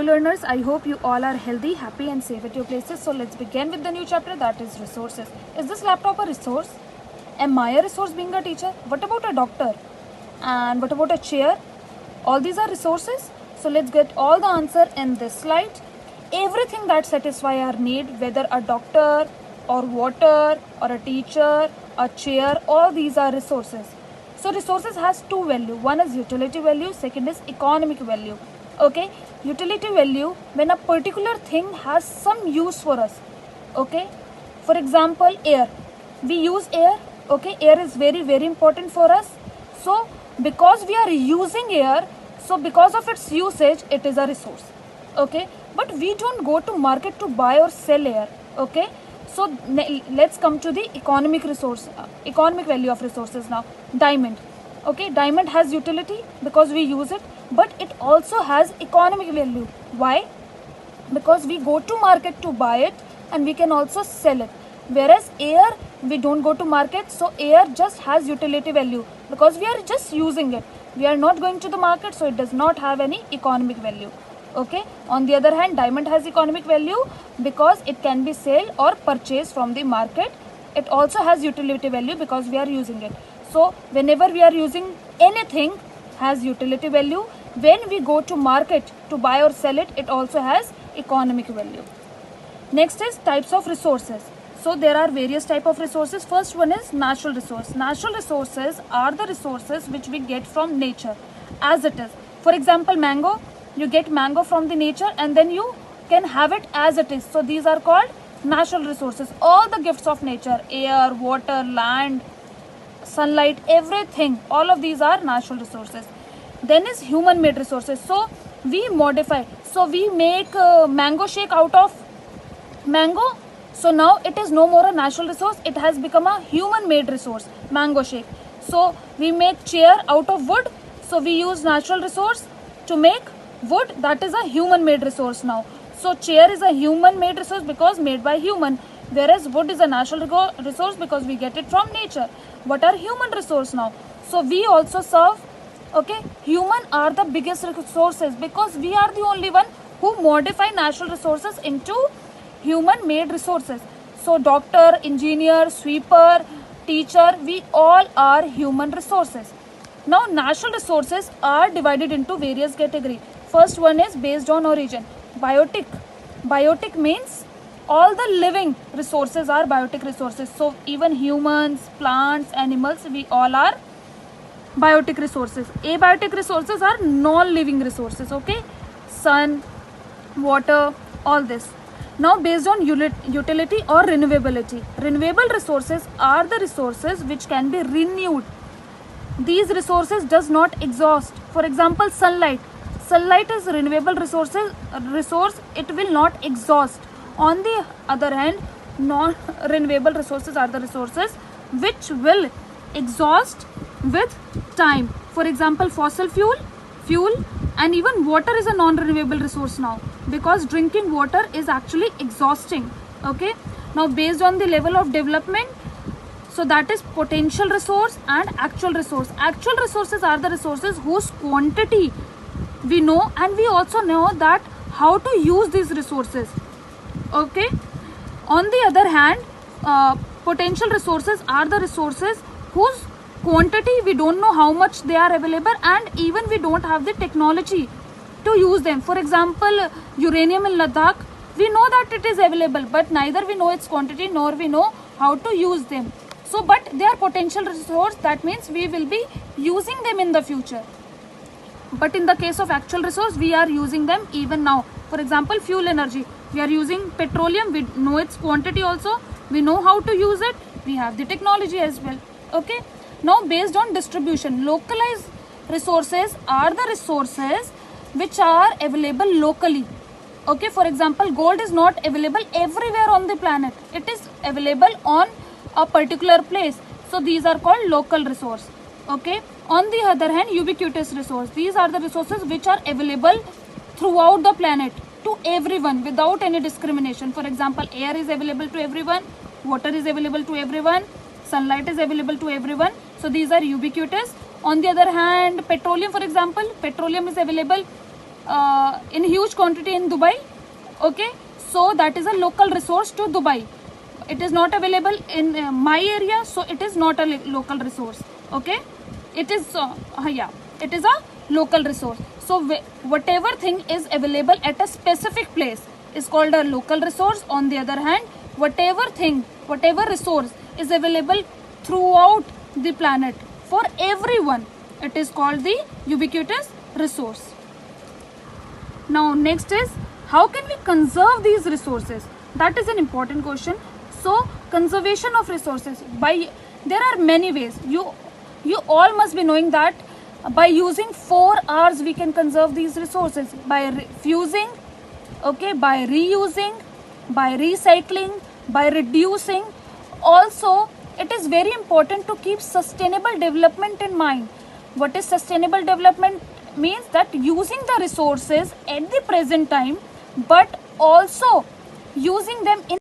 learners, I hope you all are healthy, happy and safe at your places. So let's begin with the new chapter, that is resources. Is this laptop a resource? Am I a resource being a teacher? What about a doctor? And what about a chair? All these are resources. So let's get all the answer in this slide. Everything that satisfy our need, whether a doctor or water or a teacher, a chair, all these are resources. So resources has two value. One is utility value, second is economic value. Okay, utility value, when a particular thing has some use for us. Okay, for example, air. We use air. Okay, air is very important for us. So because we are using air, so because of its usage, it is a resource. Okay, but we don't go to market to buy or sell air. Okay, so let's come to the economic resource, economic value of resources now. Diamond. Okay, diamond has utility because we use it, but it also has economic value. Why? Because we go to market to buy it and we can also sell it. Whereas air, we don't go to market, so air just has utility value because we are just using it. We are not going to the market, so it does not have any economic value. Okay, on the other hand, diamond has economic value because it can be sold or purchased from the market. It also has utility value because we are using it. So whenever we are using anything, has utility value. When we go to market to buy or sell it, it also has economic value. Next is types of resources. So there are various type of resources. First one is natural resource. Natural resources are the resources which we get from nature as it is. For example, mango. You get mango from the nature and then you can have it as it is. So these are called natural resources. All the gifts of nature, air, water, land, sunlight, everything, all of these are natural resources. Then is human made resources. So we modify. So we make mango shake out of mango. So now it is no more a natural resource. It has become a human made resource, mango shake. So we make chair out of wood. So we use natural resource to make wood, that is a human made resource now. So chair is a human made resource because made by human, whereas wood is a natural resource because we get it from nature. What are human resource now? So we also serve. Okay, human are the biggest resources because we are the only one who modify natural resources into human made resources. So doctor, engineer, sweeper, teacher, we all are human resources. Now natural resources are divided into various categories. First one is based on origin. Biotic. Biotic means all the living resources are biotic resources. So even humans, plants, animals, we all are biotic resources. Abiotic resources are non-living resources. Okay, sun, water, all this. Now based on utility or renewability. Renewable resources are the resources which can be renewed. These resources does not exhaust. For example, sunlight. Sunlight is renewable resource. It will not exhaust. On the other hand, non-renewable resources are the resources which will exhaust with time. For example, fossil fuel, and even water is a non-renewable resource now because drinking water is actually exhausting. Okay. Now based on the level of development, so that is potential resource and actual resource. Actual resources are the resources whose quantity we know, and we also know that how to use these resources. Okay. On the other hand, potential resources are the resources whose quantity we don't know how much they are available, and even we don't have the technology to use them. For example, uranium in Ladakh, we know that it is available, but neither we know its quantity nor we know how to use them. So, but they are potential resource, that means we will be using them in the future. But in the case of actual resource, we are using them even now. For example, fuel energy. We are using petroleum. We know its quantity also. We know how to use it. We have the technology as well. Okay. Now based on distribution, localized resources are the resources which are available locally. Okay. For example, gold is not available everywhere on the planet. It is available on a particular place. So these are called local resource. Okay. On the other hand, ubiquitous resource. These are the resources which are available throughout the planet to everyone without any discrimination. For example, air is available to everyone, water is available to everyone, sunlight is available to everyone. So these are ubiquitous. On the other hand, petroleum, for example, petroleum is available in huge quantity in Dubai. Okay, so that is a local resource to Dubai. It is not available in my area, so it is not a local resource. Okay, it is it is a local resource. So whatever thing is available at a specific place is called a local resource. On the other hand, whatever resource is available throughout the planet for everyone, it is called the ubiquitous resource. Now next is, how can we conserve these resources? That is an important question. So conservation of resources, there are many ways. You all must be knowing that by using 4 R's we can conserve these resources: by fusing, okay, by reusing, by recycling, by reducing. Also, it is very important to keep sustainable development in mind. What is sustainable development? Means that using the resources at the present time, but also using them in